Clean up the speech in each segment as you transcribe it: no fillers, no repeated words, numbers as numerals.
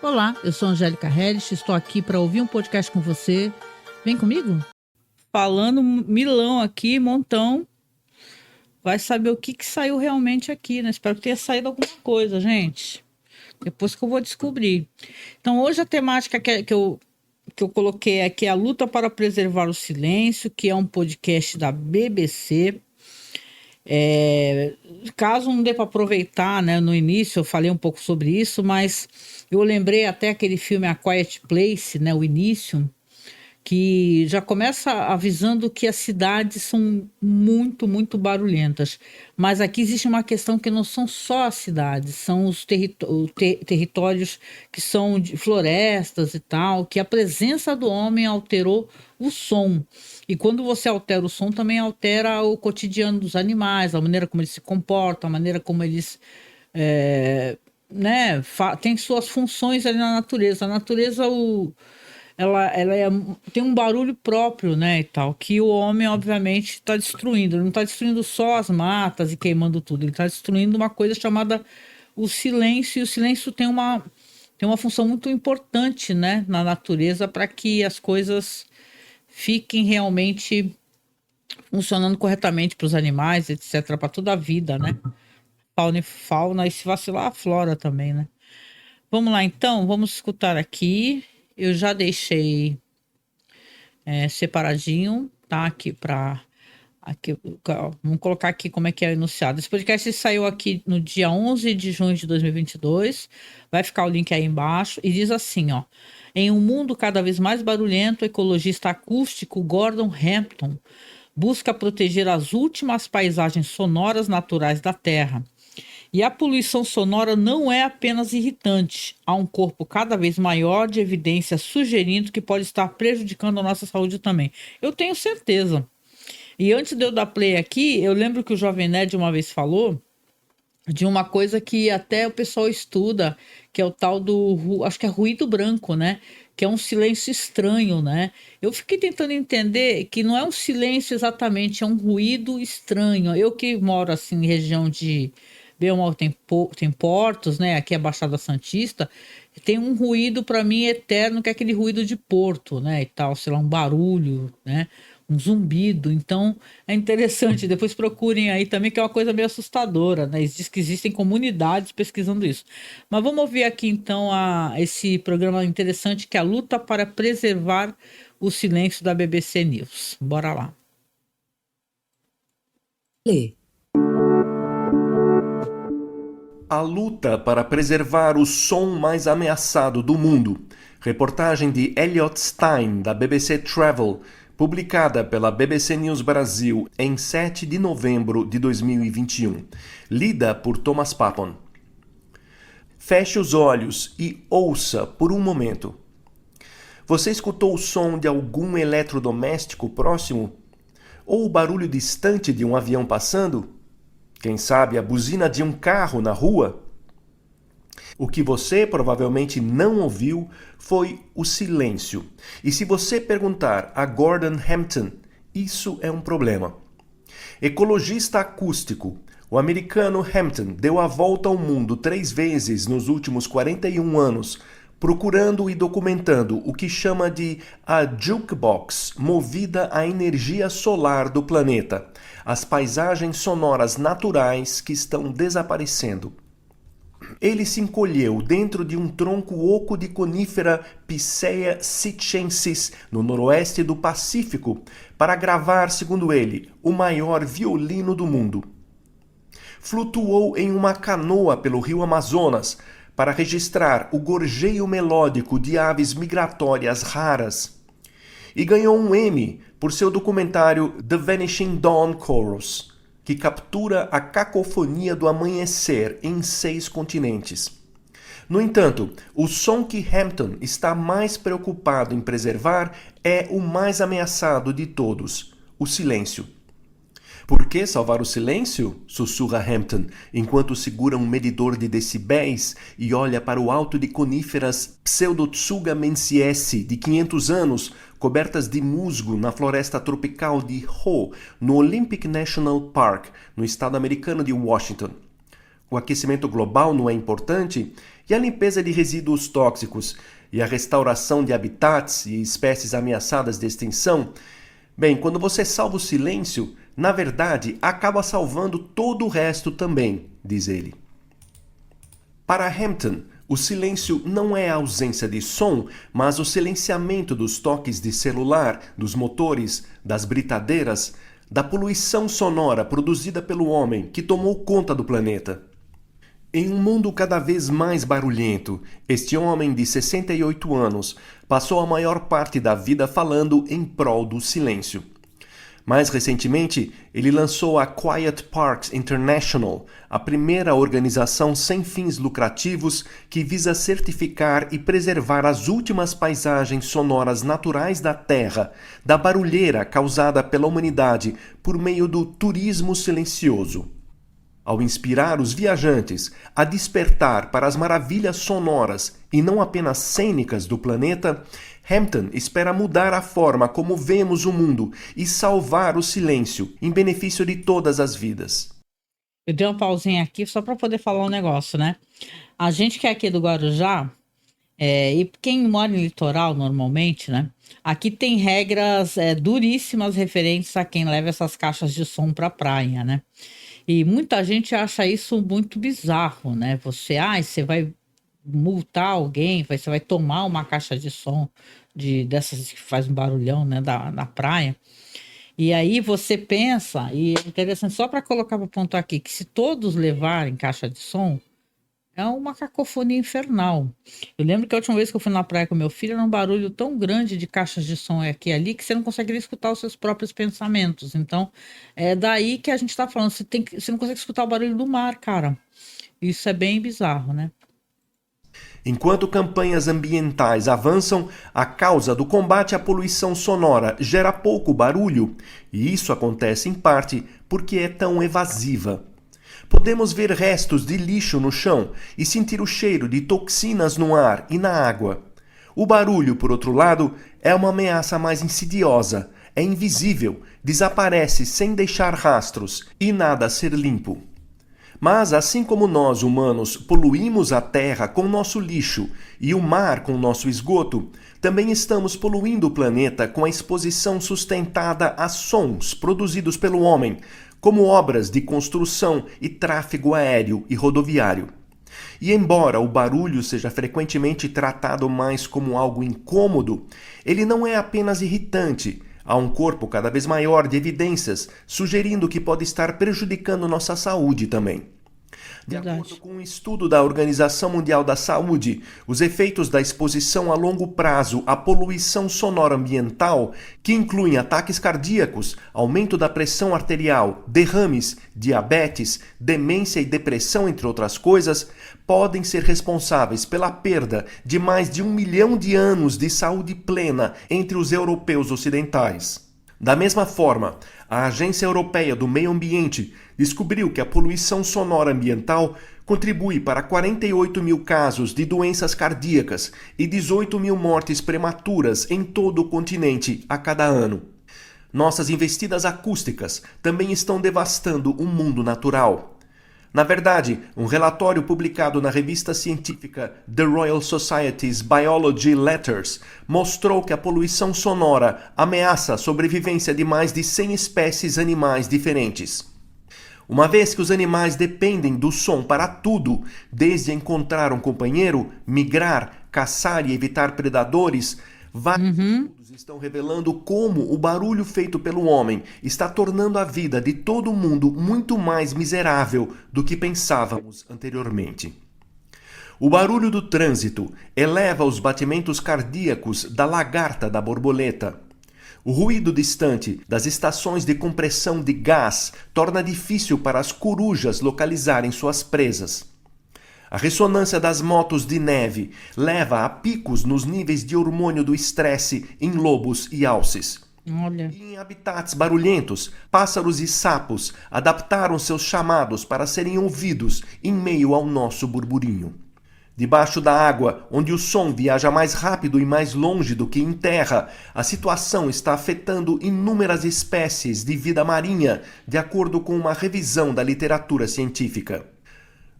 Olá, eu sou Angélica Helles, estou aqui para ouvir um podcast com você. Vem comigo? Falando milão aqui, montão. Vai saber o que saiu realmente aqui, né? Espero que tenha saído alguma coisa, gente. Depois que eu vou descobrir. Então, hoje a temática que eu coloquei aqui é a luta para preservar o silêncio, que é um podcast da BBC. Caso não dê para aproveitar, né, no início eu falei um pouco sobre isso, mas eu lembrei até aquele filme A Quiet Place, né, o início, que já começa avisando que as cidades são muito, muito barulhentas. Mas aqui existe uma questão que não são só as cidades, são os territórios que são de florestas e tal, que a presença do homem alterou o som. E quando você altera o som, também altera o cotidiano dos animais, a maneira como eles se comportam, a maneira como eles né, tem suas funções ali na natureza. A natureza, ela tem um barulho próprio, né, e tal, que o homem, obviamente, está destruindo. Ele não está destruindo só as matas e queimando tudo, ele está destruindo uma coisa chamada o silêncio, e o silêncio tem uma função muito importante, né, na natureza, para que as coisas fiquem realmente funcionando corretamente para os animais, etc., para toda a vida, né, fauna, e se vacilar, a flora também, né. Vamos lá, então, vamos escutar aqui. Eu já deixei separadinho, tá? Aqui para... Aqui, vamos colocar aqui como é que é o enunciado. Esse podcast saiu aqui no dia 11 de junho de 2022. Vai ficar o link aí embaixo. E diz assim, ó. Em um mundo cada vez mais barulhento, o ecologista acústico Gordon Hampton busca proteger as últimas paisagens sonoras naturais da Terra. E a poluição sonora não é apenas irritante. Há um corpo cada vez maior de evidências sugerindo que pode estar prejudicando a nossa saúde também. Eu tenho certeza. E antes de eu dar play aqui, eu lembro que o Jovem Nerd uma vez falou de uma coisa que até o pessoal estuda, que é o tal do, acho que é ruído branco, né? Que é um silêncio estranho, né? Eu fiquei tentando entender que não é um silêncio exatamente, é um ruído estranho. Eu que moro assim em região de Belmont, tem portos, né? Aqui é a Baixada Santista, tem um ruído para mim eterno, que é aquele ruído de porto, né? E tal, sei lá, um barulho, né? Um zumbido. Então é interessante, depois procurem aí também, que é uma coisa meio assustadora, né? Diz que existem comunidades pesquisando isso. Mas vamos ouvir aqui então esse programa interessante, que é a luta para preservar o silêncio, da BBC News. Bora lá. Lê. A luta para preservar o som mais ameaçado do mundo. Reportagem de Elliot Stein, da BBC Travel, publicada pela BBC News Brasil em 7 de novembro de 2021. Lida por Thomas Papon. Feche os olhos e ouça por um momento. Você escutou o som de algum eletrodoméstico próximo? Ou o barulho distante de um avião passando? Quem sabe a buzina de um carro na rua? O que você provavelmente não ouviu foi o silêncio. E se você perguntar a Gordon Hampton, isso é um problema. Ecologista acústico, o americano Hampton deu a volta ao mundo 3 vezes nos últimos 41 anos, procurando e documentando o que chama de a jukebox movida à energia solar do planeta, as paisagens sonoras naturais que estão desaparecendo. Ele se encolheu dentro de um tronco oco de conífera Picea sitchensis, no noroeste do Pacífico, para gravar, segundo ele, o maior violino do mundo. Flutuou em uma canoa pelo rio Amazonas para registrar o gorjeio melódico de aves migratórias raras. E ganhou um Emmy por seu documentário The Vanishing Dawn Chorus, que captura a cacofonia do amanhecer em 6 continentes. No entanto, o som que Hampton está mais preocupado em preservar é o mais ameaçado de todos, o silêncio. Por que salvar o silêncio? Sussurra Hampton, enquanto segura um medidor de decibéis e olha para o alto de coníferas Pseudotsuga menziesi de 500 anos, cobertas de musgo na floresta tropical de Hoh, no Olympic National Park, no estado americano de Washington. O aquecimento global não é importante? E a limpeza de resíduos tóxicos? E a restauração de habitats e espécies ameaçadas de extinção? Bem, quando você salva o silêncio, na verdade, acaba salvando todo o resto também, diz ele. Para Hampton, o silêncio não é a ausência de som, mas o silenciamento dos toques de celular, dos motores, das britadeiras, da poluição sonora produzida pelo homem que tomou conta do planeta. Em um mundo cada vez mais barulhento, este homem de 68 anos passou a maior parte da vida falando em prol do silêncio. Mais recentemente, ele lançou a Quiet Parks International, a primeira organização sem fins lucrativos que visa certificar e preservar as últimas paisagens sonoras naturais da Terra, da barulheira causada pela humanidade por meio do turismo silencioso. Ao inspirar os viajantes a despertar para as maravilhas sonoras e não apenas cênicas do planeta, Hampton espera mudar a forma como vemos o mundo e salvar o silêncio em benefício de todas as vidas. Eu dei uma pausinha aqui só para poder falar um negócio, né? A gente que é aqui do Guarujá, e quem mora em litoral normalmente, né? Aqui tem regras duríssimas referentes a quem leva essas caixas de som para a praia, né? E muita gente acha isso muito bizarro, né? Você vai multar alguém, você vai tomar uma caixa de som dessas que faz um barulhão, né, na praia. E aí você pensa, e é interessante, só para colocar para ponto aqui, que se todos levarem caixa de som, é uma cacofonia infernal. Eu lembro que a última vez que eu fui na praia com meu filho, era um barulho tão grande de caixas de som aqui e ali, que você não conseguiria escutar os seus próprios pensamentos. Então, é daí que a gente está falando, você não consegue escutar o barulho do mar, cara. Isso é bem bizarro, né? Enquanto campanhas ambientais avançam, a causa do combate à poluição sonora gera pouco barulho, e isso acontece em parte porque é tão evasiva. Podemos ver restos de lixo no chão e sentir o cheiro de toxinas no ar e na água. O barulho, por outro lado, é uma ameaça mais insidiosa, é invisível, desaparece sem deixar rastros e nada a ser limpo. Mas, assim como nós, humanos, poluímos a terra com nosso lixo e o mar com nosso esgoto, também estamos poluindo o planeta com a exposição sustentada a sons produzidos pelo homem, como obras de construção e tráfego aéreo e rodoviário. E embora o barulho seja frequentemente tratado mais como algo incômodo, ele não é apenas irritante. Há um corpo cada vez maior de evidências sugerindo que pode estar prejudicando nossa saúde também. De acordo com um estudo da Organização Mundial da Saúde, os efeitos da exposição a longo prazo à poluição sonora ambiental, que incluem ataques cardíacos, aumento da pressão arterial, derrames, diabetes, demência e depressão, entre outras coisas, podem ser responsáveis pela perda de mais de 1 milhão de anos de saúde plena entre os europeus ocidentais. Da mesma forma, a Agência Europeia do Meio Ambiente descobriu que a poluição sonora ambiental contribui para 48 mil casos de doenças cardíacas e 18 mil mortes prematuras em todo o continente a cada ano. Nossas investidas acústicas também estão devastando o mundo natural. Na verdade, um relatório publicado na revista científica The Royal Society's Biology Letters mostrou que a poluição sonora ameaça a sobrevivência de mais de 100 espécies animais diferentes. Uma vez que os animais dependem do som para tudo, desde encontrar um companheiro, migrar, caçar e evitar predadores, vários estudos estão revelando como o barulho feito pelo homem está tornando a vida de todo mundo muito mais miserável do que pensávamos anteriormente. O barulho do trânsito eleva os batimentos cardíacos da lagarta da borboleta. O ruído distante das estações de compressão de gás torna difícil para as corujas localizarem suas presas. A ressonância das motos de neve leva a picos nos níveis de hormônio do estresse em lobos e alces. Olha. E em habitats barulhentos, pássaros e sapos adaptaram seus chamados para serem ouvidos em meio ao nosso burburinho. Debaixo da água, onde o som viaja mais rápido e mais longe do que em terra, a situação está afetando inúmeras espécies de vida marinha, de acordo com uma revisão da literatura científica.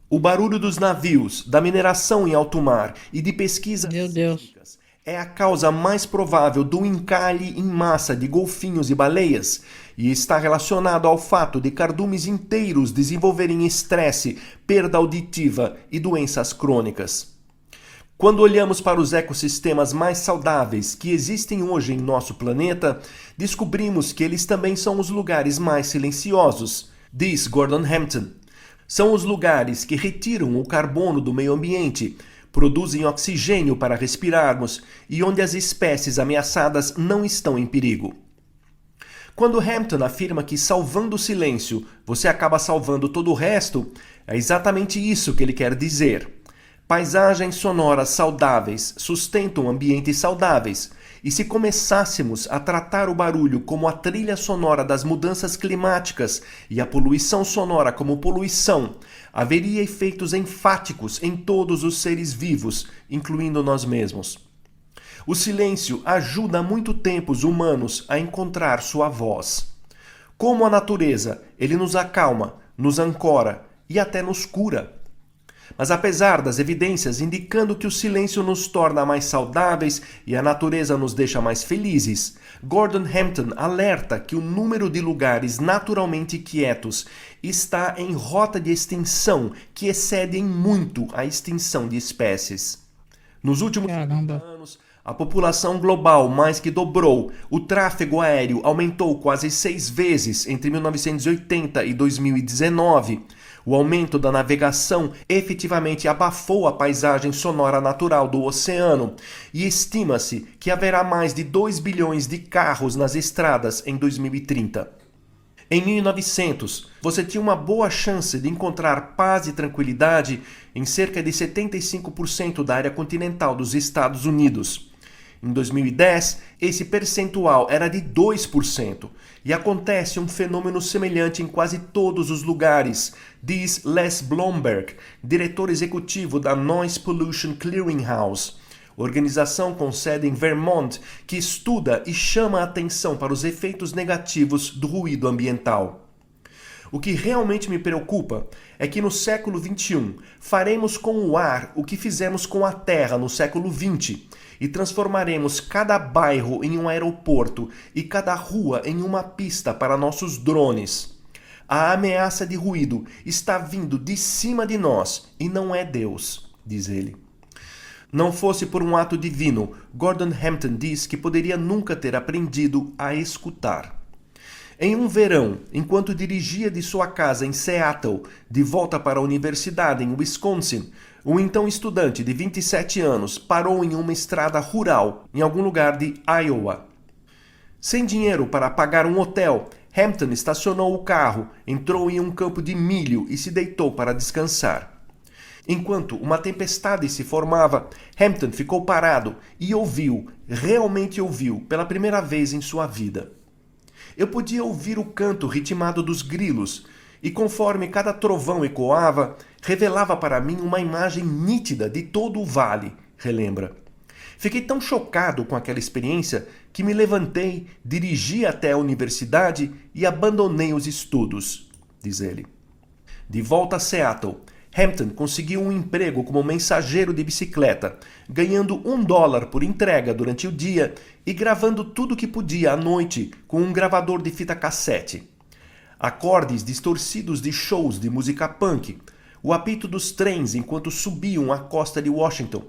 O barulho dos navios, da mineração em alto mar e de pesquisas Meu Deus. sísmicas é a causa mais provável do encalhe em massa de golfinhos e baleias e está relacionado ao fato de cardumes inteiros desenvolverem estresse, perda auditiva e doenças crônicas. Quando olhamos para os ecossistemas mais saudáveis que existem hoje em nosso planeta, descobrimos que eles também são os lugares mais silenciosos, diz Gordon Hampton. São os lugares que retiram o carbono do meio ambiente, produzem oxigênio para respirarmos e onde as espécies ameaçadas não estão em perigo. Quando Hampton afirma que salvando o silêncio você acaba salvando todo o resto, é exatamente isso que ele quer dizer. Paisagens sonoras saudáveis sustentam ambientes saudáveis, e se começássemos a tratar o barulho como a trilha sonora das mudanças climáticas e a poluição sonora como poluição, haveria efeitos enfáticos em todos os seres vivos, incluindo nós mesmos. O silêncio ajuda há muito tempo os humanos a encontrar sua voz. Como a natureza, ele nos acalma, nos ancora e até nos cura. Mas apesar das evidências indicando que o silêncio nos torna mais saudáveis e a natureza nos deixa mais felizes, Gordon Hampton alerta que o número de lugares naturalmente quietos está em rota de extinção que excede em muito a extinção de espécies. Nos últimos 30 anos, a população global mais que dobrou, o tráfego aéreo aumentou quase 6 vezes entre 1980 e 2019. O aumento da navegação efetivamente abafou a paisagem sonora natural do oceano e estima-se que haverá mais de 2 bilhões de carros nas estradas em 2030. Em 1900, você tinha uma boa chance de encontrar paz e tranquilidade em cerca de 75% da área continental dos Estados Unidos. Em 2010, esse percentual era de 2%, e acontece um fenômeno semelhante em quase todos os lugares, diz Les Blomberg, diretor executivo da Noise Pollution Clearinghouse, organização com sede em Vermont que estuda e chama a atenção para os efeitos negativos do ruído ambiental. O que realmente me preocupa é que no século XXI faremos com o ar o que fizemos com a terra no século XX e transformaremos cada bairro em um aeroporto e cada rua em uma pista para nossos drones. A ameaça de ruído está vindo de cima de nós e não é Deus, diz ele. Não fosse por um ato divino, Gordon Hampton diz que poderia nunca ter aprendido a escutar. Em um verão, enquanto dirigia de sua casa em Seattle, de volta para a universidade em Wisconsin, um então estudante de 27 anos parou em uma estrada rural, em algum lugar de Iowa. Sem dinheiro para pagar um hotel, Hampton estacionou o carro, entrou em um campo de milho e se deitou para descansar. Enquanto uma tempestade se formava, Hampton ficou parado e ouviu, realmente ouviu, pela primeira vez em sua vida. Eu podia ouvir o canto ritmado dos grilos, e conforme cada trovão ecoava, revelava para mim uma imagem nítida de todo o vale, relembra. Fiquei tão chocado com aquela experiência que me levantei, dirigi até a universidade e abandonei os estudos, diz ele. De volta a Seattle, Hampton conseguiu um emprego como mensageiro de bicicleta, ganhando $1 por entrega durante o dia e gravando tudo o que podia à noite com um gravador de fita cassete. Acordes distorcidos de shows de música punk, o apito dos trens enquanto subiam a costa de Washington,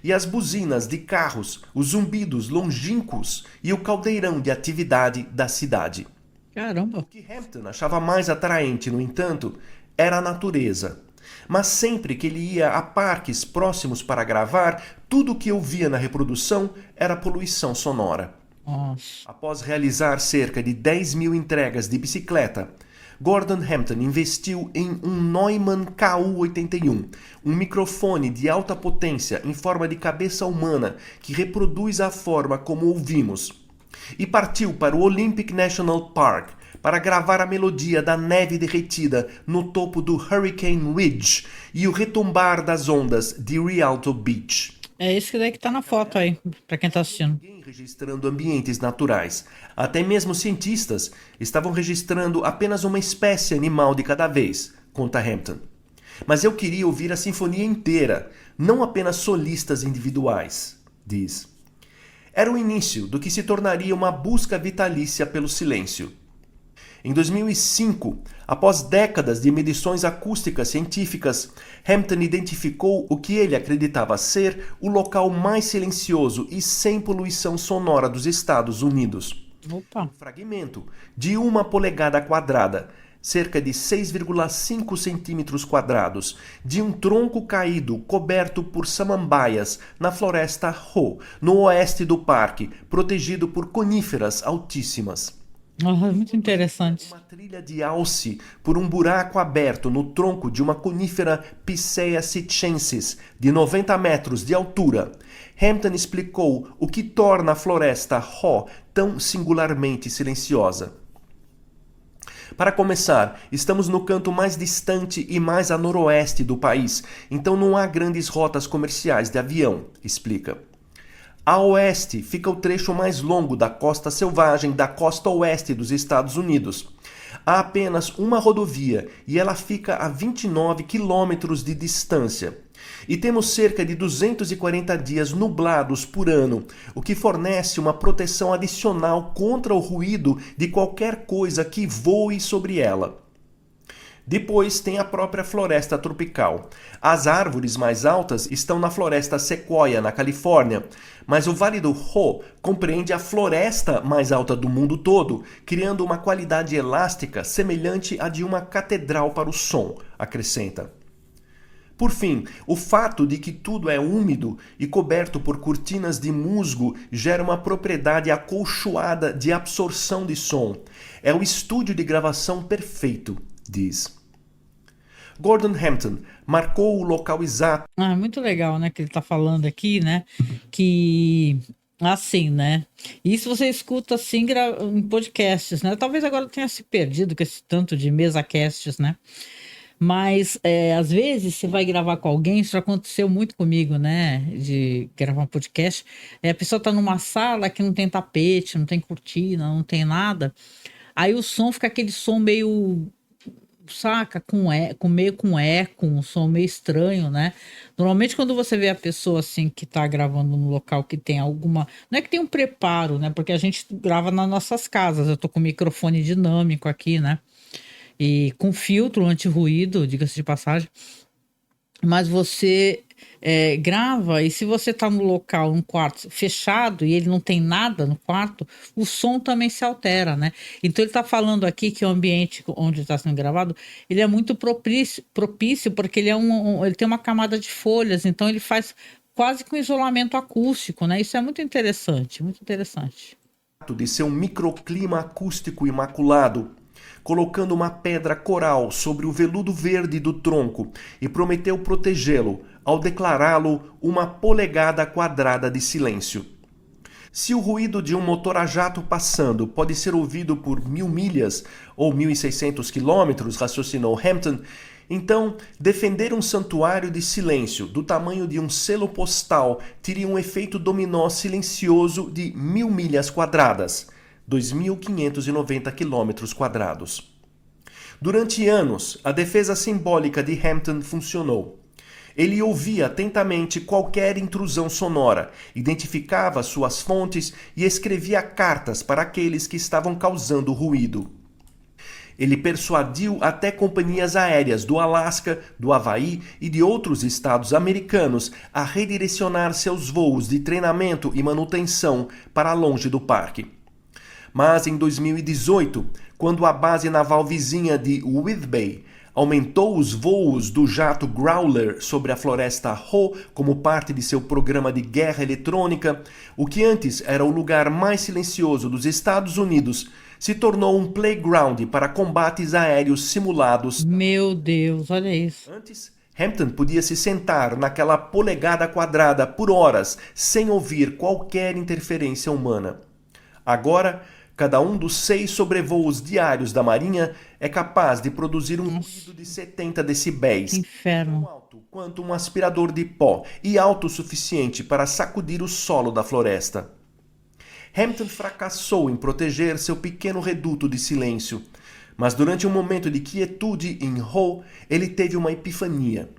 e as buzinas de carros, os zumbidos longínquos e o caldeirão de atividade da cidade. Caramba! O que Hampton achava mais atraente, no entanto, era a natureza. Mas sempre que ele ia a parques próximos para gravar, tudo o que ouvia na reprodução era poluição sonora. Nossa. Após realizar cerca de 10 mil entregas de bicicleta, Gordon Hampton investiu em um Neumann KU-81, um microfone de alta potência em forma de cabeça humana que reproduz a forma como ouvimos, e partiu para o Olympic National Park para gravar a melodia da neve derretida no topo do Hurricane Ridge e o retumbar das ondas de Rialto Beach. É esse daí que tá na foto aí, pra quem tá assistindo. Ninguém registrando ambientes naturais. Até mesmo cientistas estavam registrando apenas uma espécie animal de cada vez, conta Hampton. Mas eu queria ouvir a sinfonia inteira, não apenas solistas individuais, diz. Era o início do que se tornaria uma busca vitalícia pelo silêncio. Em 2005, após décadas de medições acústicas científicas, Hampton identificou o que ele acreditava ser o local mais silencioso e sem poluição sonora dos Estados Unidos. Opa. Um fragmento de 1 polegada quadrada, cerca de 6,5 centímetros quadrados, de um tronco caído coberto por samambaias na floresta Hoh, no oeste do parque, protegido por coníferas altíssimas. Muito interessante. Uma trilha de alce por um buraco aberto no tronco de uma conífera Picea sitchensis, de 90 metros de altura. Hampton explicou o que torna a floresta Hoh tão singularmente silenciosa. Para começar, estamos no canto mais distante e mais a noroeste do país, então não há grandes rotas comerciais de avião, explica. A oeste fica o trecho mais longo da costa selvagem da costa oeste dos Estados Unidos. Há apenas uma rodovia e ela fica a 29 quilômetros de distância. E temos cerca de 240 dias nublados por ano, o que fornece uma proteção adicional contra o ruído de qualquer coisa que voe sobre ela. Depois tem a própria floresta tropical. As árvores mais altas estão na floresta Sequoia, na Califórnia, mas o Vale do Hoh compreende a floresta mais alta do mundo todo, criando uma qualidade elástica semelhante à de uma catedral para o som, acrescenta. Por fim, o fato de que tudo é úmido e coberto por cortinas de musgo gera uma propriedade acolchoada de absorção de som. É o estúdio de gravação perfeito, diz. Gordon Hampton marcou o local exato. Muito legal, né, que ele tá falando aqui, né, que assim, né, isso você escuta assim em podcasts, né, talvez agora tenha se perdido com esse tanto de mesa-casts, né, mas às vezes você vai gravar com alguém, isso já aconteceu muito comigo, né, de gravar um podcast, a pessoa tá numa sala que não tem tapete, não tem cortina, não tem nada, aí o som fica aquele som meio, saca, meio com eco, um som meio estranho, né? Normalmente quando você vê a pessoa assim que tá gravando num local que tem alguma, não é que tem um preparo, né? Porque a gente grava nas nossas casas, eu tô com microfone dinâmico aqui, né? E com filtro anti-ruído, diga-se de passagem. Mas você grava, e se você tá no local, um quarto fechado, e ele não tem nada no quarto, o som também se altera, né? Então ele tá falando aqui que o ambiente onde está sendo gravado, ele é muito propício porque ele ele tem uma camada de folhas, então ele faz quase com isolamento acústico, né? Isso é muito interessante, muito interessante. De ser um microclima acústico imaculado, colocando uma pedra coral sobre o veludo verde do tronco, e prometeu protegê-lo ao declará-lo 1 polegada quadrada de silêncio. Se o ruído de um motor a jato passando pode ser ouvido por 1.000 milhas ou 1.600 quilômetros, raciocinou Hampton, então defender um santuário de silêncio do tamanho de um selo postal teria um efeito dominó silencioso de 1.000 milhas quadradas, 2.590 quilômetros quadrados. Durante anos, a defesa simbólica de Hampton funcionou. Ele ouvia atentamente qualquer intrusão sonora, identificava suas fontes e escrevia cartas para aqueles que estavam causando ruído. Ele persuadiu até companhias aéreas do Alasca, do Havaí e de outros estados americanos a redirecionar seus voos de treinamento e manutenção para longe do parque. Mas em 2018, quando a base naval vizinha de Whidbey aumentou os voos do jato Growler sobre a floresta Hoh como parte de seu programa de guerra eletrônica, o que antes era o lugar mais silencioso dos Estados Unidos se tornou um playground para combates aéreos simulados. Meu Deus, olha isso. Antes, Hampton podia se sentar naquela polegada quadrada por horas sem ouvir qualquer interferência humana. Agora, cada um dos 6 sobrevoos diários da Marinha é capaz de produzir um ruído de 70 decibéis, Inferno. tão alto quanto um aspirador de pó e alto o suficiente para sacudir o solo da floresta. Hampton fracassou em proteger seu pequeno reduto de silêncio, Mas durante um momento de quietude em Ho, ele teve uma epifania.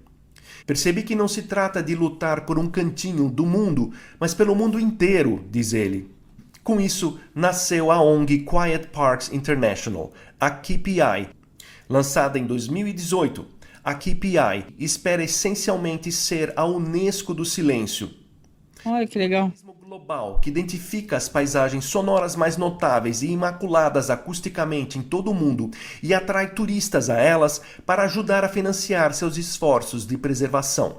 Percebi que não se trata de lutar por um cantinho do mundo, mas pelo mundo inteiro, diz ele. Com isso, nasceu a ONG Quiet Parks International, a QPI. Lançada em 2018, a QPI espera essencialmente ser a Unesco do silêncio. Olha que legal. Global que identifica as paisagens sonoras mais notáveis e imaculadas acusticamente em todo o mundo e atrai turistas a elas para ajudar a financiar seus esforços de preservação.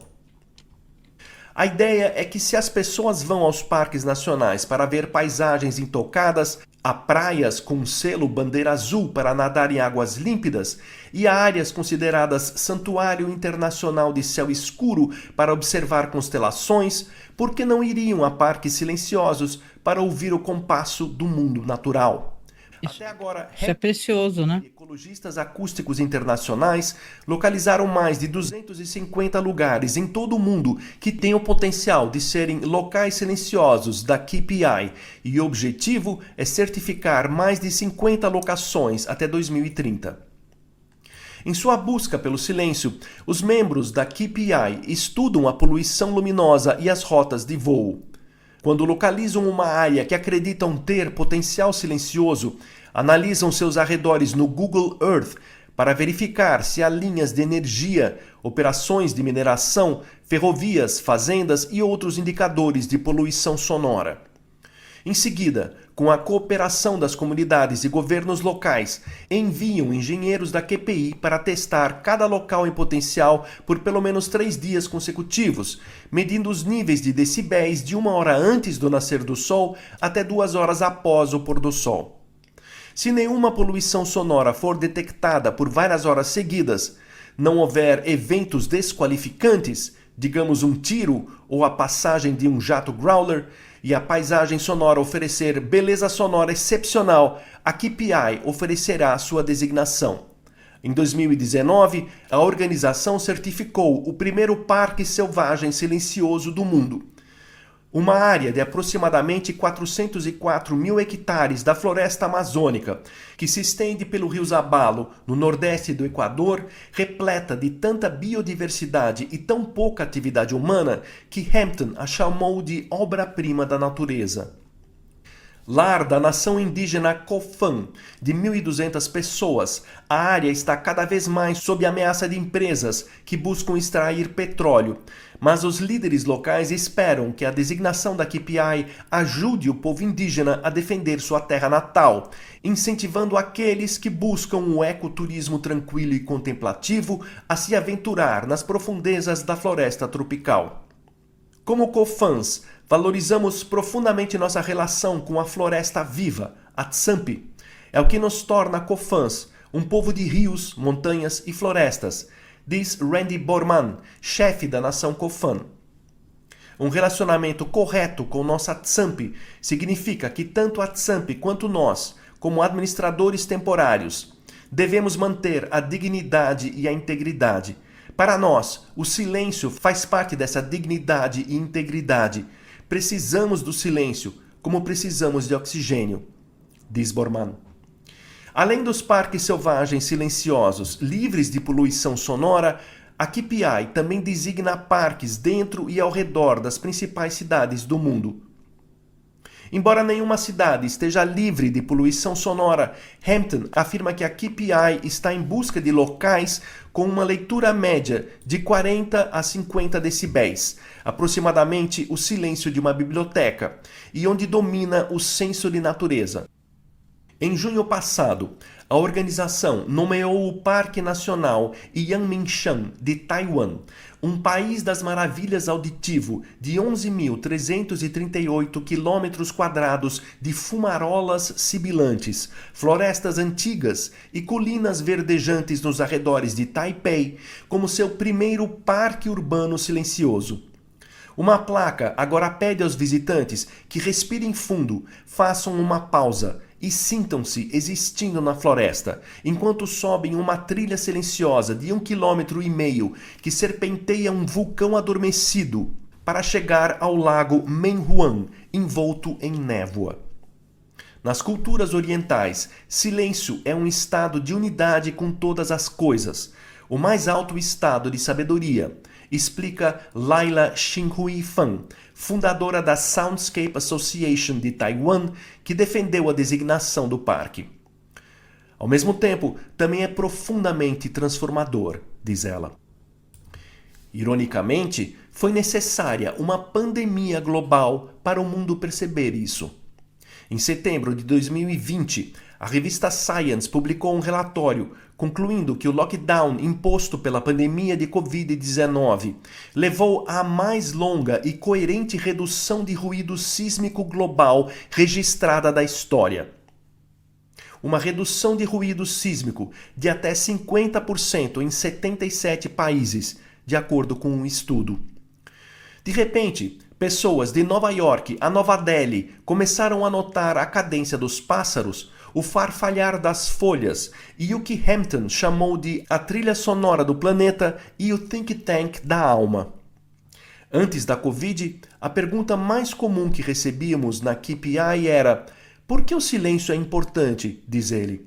A ideia é que se as pessoas vão aos parques nacionais para ver paisagens intocadas, a praias com selo bandeira azul para nadar em águas límpidas e a áreas consideradas santuário internacional de céu escuro para observar constelações, por que não iriam a parques silenciosos para ouvir o compasso do mundo natural? Até agora, Isso é precioso, né? ecologistas acústicos internacionais localizaram mais de 250 lugares em todo o mundo que têm o potencial de serem locais silenciosos da QPI e o objetivo é certificar mais de 50 locações até 2030. Em sua busca pelo silêncio, os membros da QPI estudam a poluição luminosa e as rotas de voo. Quando localizam uma área que acreditam ter potencial silencioso, analisam seus arredores no Google Earth para verificar se há linhas de energia, operações de mineração, ferrovias, fazendas e outros indicadores de poluição sonora. Em seguida, com a cooperação das comunidades e governos locais, enviam engenheiros da QPI para testar cada local em potencial por pelo menos 3 dias consecutivos, medindo os níveis de decibéis de 1 hora antes do nascer do sol até 2 horas após o pôr do sol. Se nenhuma poluição sonora for detectada por várias horas seguidas, não houver eventos desqualificantes, digamos um tiro ou a passagem de um jato growler, e a paisagem sonora oferecer beleza sonora excepcional, a QPI oferecerá sua designação. Em 2019, a organização certificou o primeiro parque selvagem silencioso do mundo. Uma área de aproximadamente 404 mil hectares da floresta amazônica, que se estende pelo rio Zabalo, no nordeste do Equador, repleta de tanta biodiversidade e tão pouca atividade humana que Hampton a chamou de obra-prima da natureza. Lar da nação indígena Cofan, de 1.200 pessoas, a área está cada vez mais sob ameaça de empresas que buscam extrair petróleo, mas os líderes locais esperam que a designação da QPI ajude o povo indígena a defender sua terra natal, incentivando aqueles que buscam o ecoturismo tranquilo e contemplativo a se aventurar nas profundezas da floresta tropical. Como Cofans, valorizamos profundamente nossa relação com a floresta viva, a Tsampi. É o que nos torna Cofans, um povo de rios, montanhas e florestas, diz Randy Borman, chefe da nação Cofan. Um relacionamento correto com nossa Tsampi significa que tanto a Tsampi quanto nós, como administradores temporários, devemos manter a dignidade e a integridade. Para nós, o silêncio faz parte dessa dignidade e integridade. Precisamos do silêncio, como precisamos de oxigênio, diz Borman. Além dos parques selvagens silenciosos, livres de poluição sonora, a QPI também designa parques dentro e ao redor das principais cidades do mundo. Embora nenhuma cidade esteja livre de poluição sonora, Hampton afirma que a QPI está em busca de locais com uma leitura média de 40 a 50 decibéis, aproximadamente o silêncio de uma biblioteca, e onde domina o senso de natureza. Em junho passado, a organização nomeou o Parque Nacional Yanmingshan de Taiwan, um país das maravilhas auditivo de 11.338 km² de fumarolas sibilantes, florestas antigas e colinas verdejantes nos arredores de Taipei, como seu primeiro parque urbano silencioso. Uma placa agora pede aos visitantes que respirem fundo, façam uma pausa e sintam-se existindo na floresta, enquanto sobem uma trilha silenciosa de 1,5 km que serpenteia um vulcão adormecido para chegar ao lago Menhuan, envolto em névoa. Nas culturas orientais, silêncio é um estado de unidade com todas as coisas, o mais alto estado de sabedoria, explica Laila Xinhui Fan, fundadora da Soundscape Association de Taiwan, que defendeu a designação do parque. Ao mesmo tempo, também é profundamente transformador, diz ela. Ironicamente, foi necessária uma pandemia global para o mundo perceber isso. Em setembro de 2020, a revista Science publicou um relatório concluindo que o lockdown imposto pela pandemia de Covid-19 levou à mais longa e coerente redução de ruído sísmico global registrada da história. Uma redução de ruído sísmico de até 50% em 77 países, de acordo com um estudo. De repente, pessoas de Nova York a Nova Delhi começaram a notar a cadência dos pássaros, o farfalhar das folhas e o que Hampton chamou de a trilha sonora do planeta e o think tank da alma. Antes da Covid, a pergunta mais comum que recebíamos na KPI era: por que o silêncio é importante? Diz ele.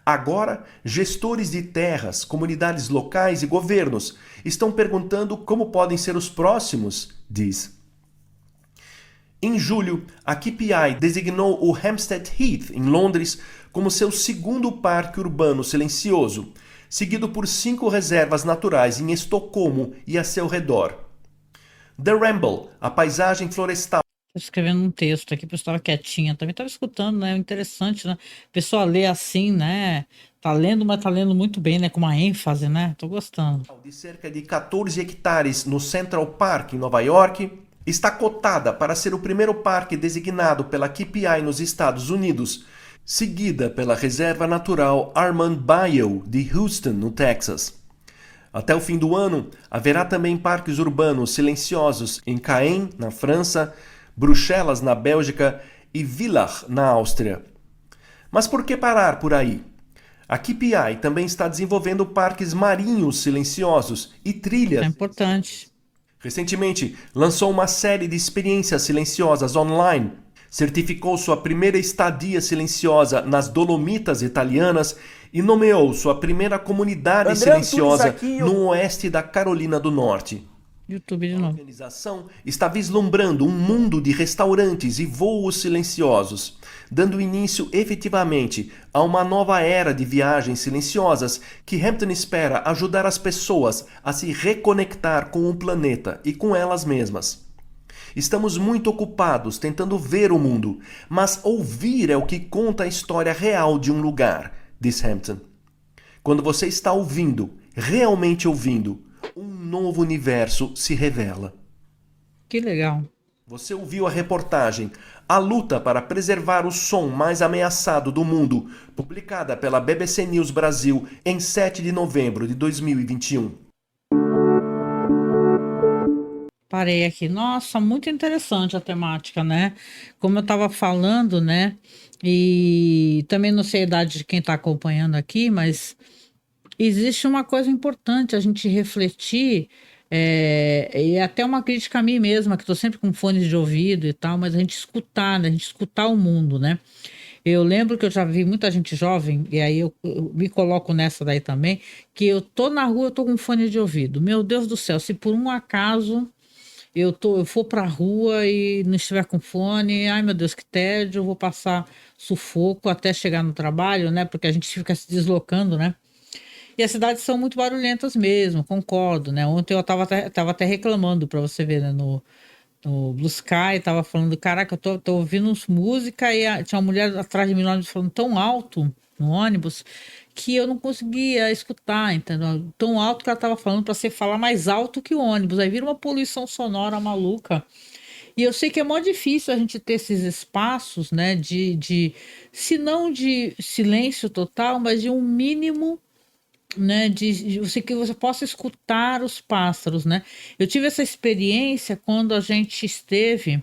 Agora, gestores de terras, comunidades locais e governos estão perguntando como podem ser os próximos, diz. Em julho, a KPI designou o Hampstead Heath, em Londres, como seu segundo parque urbano silencioso, seguido por 5 reservas naturais em Estocolmo e a seu redor. The Ramble, a paisagem florestal. Estou escrevendo um texto aqui, a pessoa estava quietinha, também estava escutando, né? Interessante, né? A pessoa lê assim, né? Tá lendo, mas tá lendo muito bem, né? Com uma ênfase, né? Tô gostando. De cerca de 14 hectares no Central Park, em Nova York, está cotada para ser o primeiro parque designado pela KPI nos Estados Unidos, seguida pela Reserva Natural Armand Bayou, de Houston, no Texas. Até o fim do ano, haverá também parques urbanos silenciosos em Caen, na França, Bruxelas, na Bélgica e Villach, na Áustria. Mas por que parar por aí? A KPI também está desenvolvendo parques marinhos silenciosos e trilhas. É importante. Recentemente, lançou uma série de experiências silenciosas online, certificou sua primeira estadia silenciosa nas Dolomitas italianas e nomeou sua primeira comunidade silenciosa no oeste da Carolina do Norte. YouTube de A novo. organização está vislumbrando um mundo de restaurantes e voos silenciosos, dando início efetivamente a uma nova era de viagens silenciosas que Hampton espera ajudar as pessoas a se reconectar com o planeta e com elas mesmas. Estamos muito ocupados tentando ver o mundo, mas ouvir é o que conta a história real de um lugar, diz Hampton. Quando você está ouvindo, realmente ouvindo, um novo universo se revela. Que legal. Você ouviu a reportagem A Luta para Preservar o Som Mais Ameaçado do Mundo, publicada pela BBC News Brasil em 7 de novembro de 2021. Parei aqui. Nossa, muito interessante a temática, né? Como eu estava falando, né? E também não sei a idade de quem está acompanhando aqui, mas existe uma coisa importante a gente refletir, e até uma crítica a mim mesma, que estou sempre com fones de ouvido e tal, mas a gente escutar, né? A gente escutar o mundo, né? Eu lembro que eu já vi muita gente jovem, e aí eu me coloco nessa daí também, que eu tô na rua, eu tô com fone de ouvido. Meu Deus do céu, se por um acaso eu for pra rua e não estiver com fone, ai meu Deus, que tédio, eu vou passar sufoco até chegar no trabalho, né? Porque a gente fica se deslocando, né? E as cidades são muito barulhentas mesmo, concordo, né? Ontem eu tava até reclamando para você ver, né? No Blue Sky, tava falando, caraca, tô ouvindo música e tinha uma mulher atrás de mim no ônibus falando tão alto no ônibus que eu não conseguia escutar, entendeu? Tão alto que ela tava falando para você falar mais alto que o ônibus. Aí vira uma poluição sonora maluca. E eu sei que é mó difícil a gente ter esses espaços, né? Se não de silêncio total, mas de um mínimo, né, que você possa escutar os pássaros, né? Eu tive essa experiência quando a gente esteve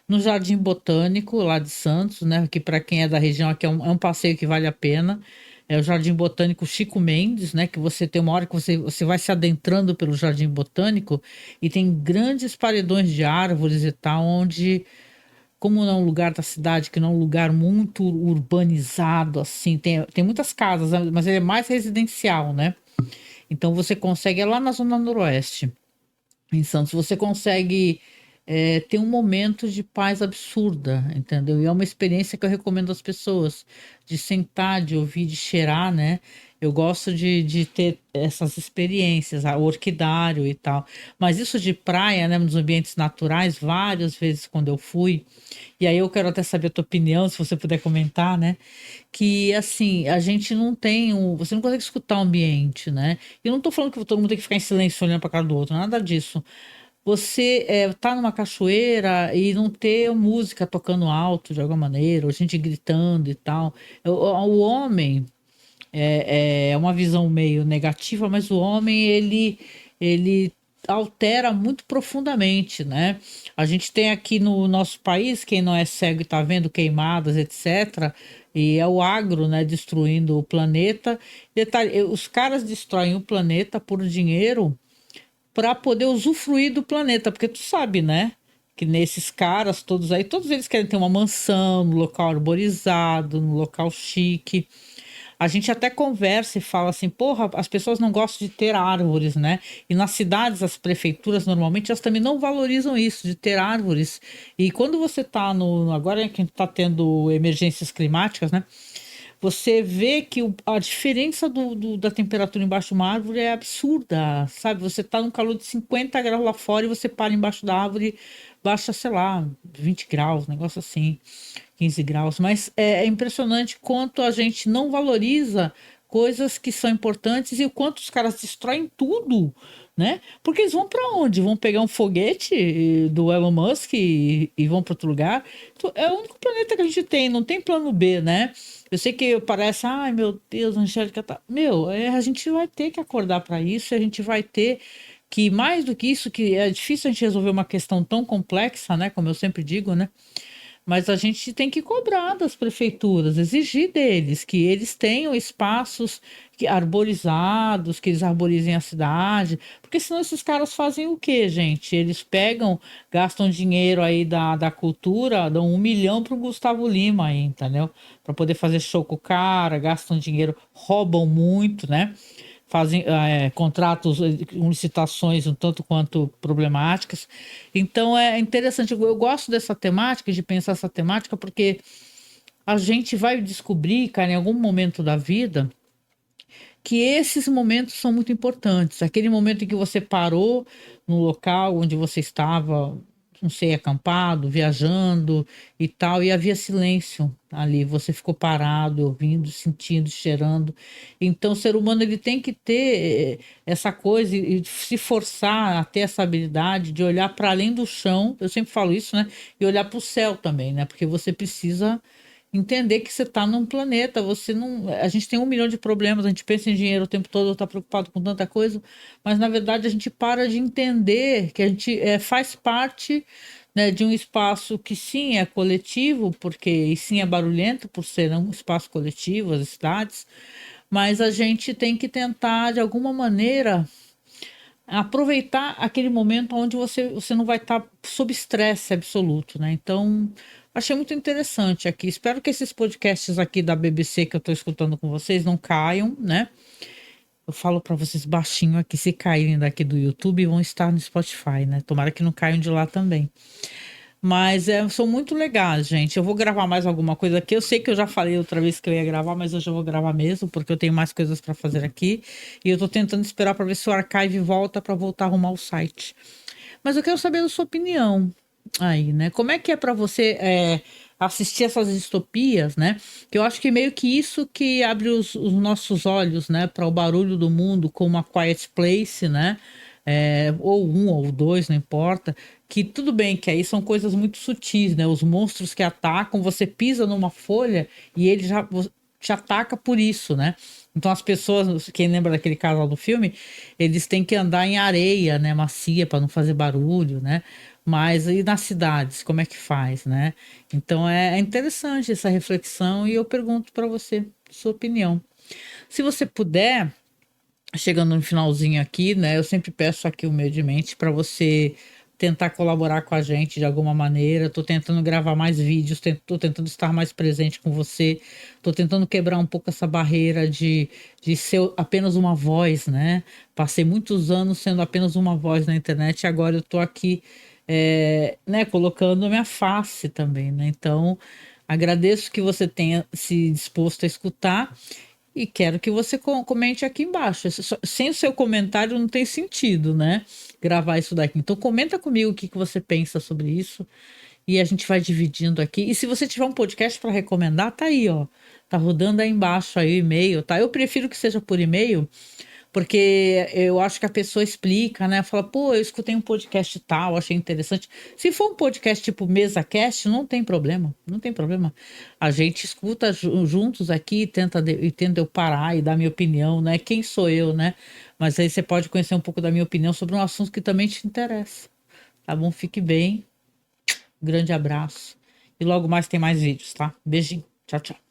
no Jardim Botânico lá de Santos, né? Que para quem é da região aqui é um passeio que vale a pena. É o Jardim Botânico Chico Mendes, né? Que você tem uma hora que você vai se adentrando pelo Jardim Botânico e tem grandes paredões de árvores e tal, onde como não é um lugar da cidade, que não é um lugar muito urbanizado, assim, tem muitas casas, né, mas ele é mais residencial, né? Então você consegue, é lá na Zona Noroeste, em Santos, você consegue ter um momento de paz absurda, entendeu? E é uma experiência que eu recomendo às pessoas, de sentar, de ouvir, de cheirar, né? Eu gosto de ter essas experiências, o orquidário e tal. Mas isso de praia, né, nos ambientes naturais, várias vezes quando eu fui, e aí eu quero até saber a tua opinião, se você puder comentar, né? Que assim, a gente não tem você não consegue escutar o ambiente, né? E eu não tô falando que todo mundo tem que ficar em silêncio olhando para cara do outro, nada disso. Você tá numa cachoeira e não ter música tocando alto de alguma maneira, ou gente gritando e tal. O homem é uma visão meio negativa, mas o homem ele altera muito profundamente, né? A gente tem aqui no nosso país, quem não é cego e está vendo queimadas, etc. E é o agro, né, destruindo o planeta. Detalhe, os caras destroem o planeta por dinheiro para poder usufruir do planeta, porque tu sabe, né? Que nesses caras todos aí, todos eles querem ter uma mansão, no local arborizado, no local chique. A gente até conversa e fala assim, porra, as pessoas não gostam de ter árvores, né? E nas cidades, as prefeituras, normalmente, elas também não valorizam isso, de ter árvores. E quando você está no. Agora que a gente está tendo emergências climáticas, né? Você vê que a diferença da temperatura embaixo de uma árvore é absurda, sabe? Você está num calor de 50 graus lá fora e você para embaixo da árvore, baixa, sei lá, 20 graus, negócio assim, 15 graus. Mas é impressionante quanto a gente não valoriza coisas que são importantes e o quanto os caras destroem tudo, né? Porque eles vão para onde? Vão pegar um foguete do Elon Musk e vão para outro lugar? Então, é o único planeta que a gente tem, não tem plano B, né? Eu sei que parece, ai meu Deus, Angélica tá. Meu, a gente vai ter que acordar para isso, a gente vai ter que, mais do que isso, que é difícil a gente resolver uma questão tão complexa, né? Como eu sempre digo, né? Mas a gente tem que cobrar das prefeituras, exigir deles que eles tenham espaços arborizados, que eles arborizem a cidade, porque senão esses caras fazem o quê, gente? Eles pegam, gastam dinheiro aí da cultura, dão 1 milhão para o Gustavo Lima aí, entendeu? Para poder fazer show com o cara, gastam dinheiro, roubam muito, né? Fazem contratos com licitações um tanto quanto problemáticas. Então é interessante, eu gosto dessa temática, de pensar essa temática, porque a gente vai descobrir, cara, em algum momento da vida, que esses momentos são muito importantes. Aquele momento em que você parou no local onde você estava, não sei, acampado, viajando e tal, e havia silêncio ali. Você ficou parado, ouvindo, sentindo, cheirando. Então, o ser humano ele tem que ter essa coisa e se forçar a ter essa habilidade de olhar para além do chão. Eu sempre falo isso, né? E olhar para o céu também, né? Porque você precisa entender que você está num planeta, você não. A gente tem 1 milhão de problemas, a gente pensa em dinheiro o tempo todo, está preocupado com tanta coisa, mas na verdade a gente para de entender que a gente faz parte, né, de um espaço que sim é coletivo, porque e sim é barulhento por ser um espaço coletivo, as cidades, mas a gente tem que tentar de alguma maneira aproveitar aquele momento onde você não vai estar sob estresse absoluto, né? Então, achei muito interessante aqui. Espero que esses podcasts aqui da BBC que eu estou escutando com vocês não caiam, né? Eu falo para vocês baixinho aqui, se caírem daqui do YouTube, vão estar no Spotify, né? Tomara que não caiam de lá também. Mas são muito legais, gente. Eu vou gravar mais alguma coisa aqui. Eu sei que eu já falei outra vez que eu ia gravar, mas hoje eu vou gravar mesmo, porque eu tenho mais coisas para fazer aqui. E eu tô tentando esperar para ver se o archive volta para voltar a arrumar o site. Mas eu quero saber a sua opinião aí, né? Como é que é para você assistir essas distopias, né? Que eu acho que meio que isso que abre os nossos olhos, né, para o barulho do mundo, como a Quiet Place, né? Ou um ou dois, não importa. Que tudo bem, que aí são coisas muito sutis, né? Os monstros que atacam, você pisa numa folha e ele já te ataca por isso, né? Então as pessoas, quem lembra daquele casal do filme, eles têm que andar em areia, né, macia para não fazer barulho, né? Mas e nas cidades, como é que faz, né? Então é interessante essa reflexão e eu pergunto para você, sua opinião. Se você puder, chegando no finalzinho aqui, né? Eu sempre peço aqui humildemente para você tentar colaborar com a gente de alguma maneira. Tô tentando gravar mais vídeos, tô tentando estar mais presente com você. Tô tentando quebrar um pouco essa barreira de ser apenas uma voz, né? Passei muitos anos sendo apenas uma voz na internet e agora eu tô aqui, né, colocando minha face também, né? Então, agradeço que você tenha se disposto a escutar e quero que você comente aqui embaixo. Sem o seu comentário não tem sentido, né? Gravar isso daqui. Então comenta comigo o que que você pensa sobre isso e a gente vai dividindo aqui. E se você tiver um podcast para recomendar, tá aí, ó. Tá rodando aí embaixo aí o e-mail, tá? Eu prefiro que seja por e-mail, porque eu acho que a pessoa explica, né? Fala, pô, eu escutei um podcast tal, achei interessante. Se for um podcast tipo MesaCast, não tem problema, não tem problema. A gente escuta juntos aqui e tenta eu parar e dar minha opinião, né? Quem sou eu, né? Mas aí você pode conhecer um pouco da minha opinião sobre um assunto que também te interessa. Tá bom? Fique bem. Grande abraço. E logo mais tem mais vídeos, tá? Beijinho. Tchau, tchau.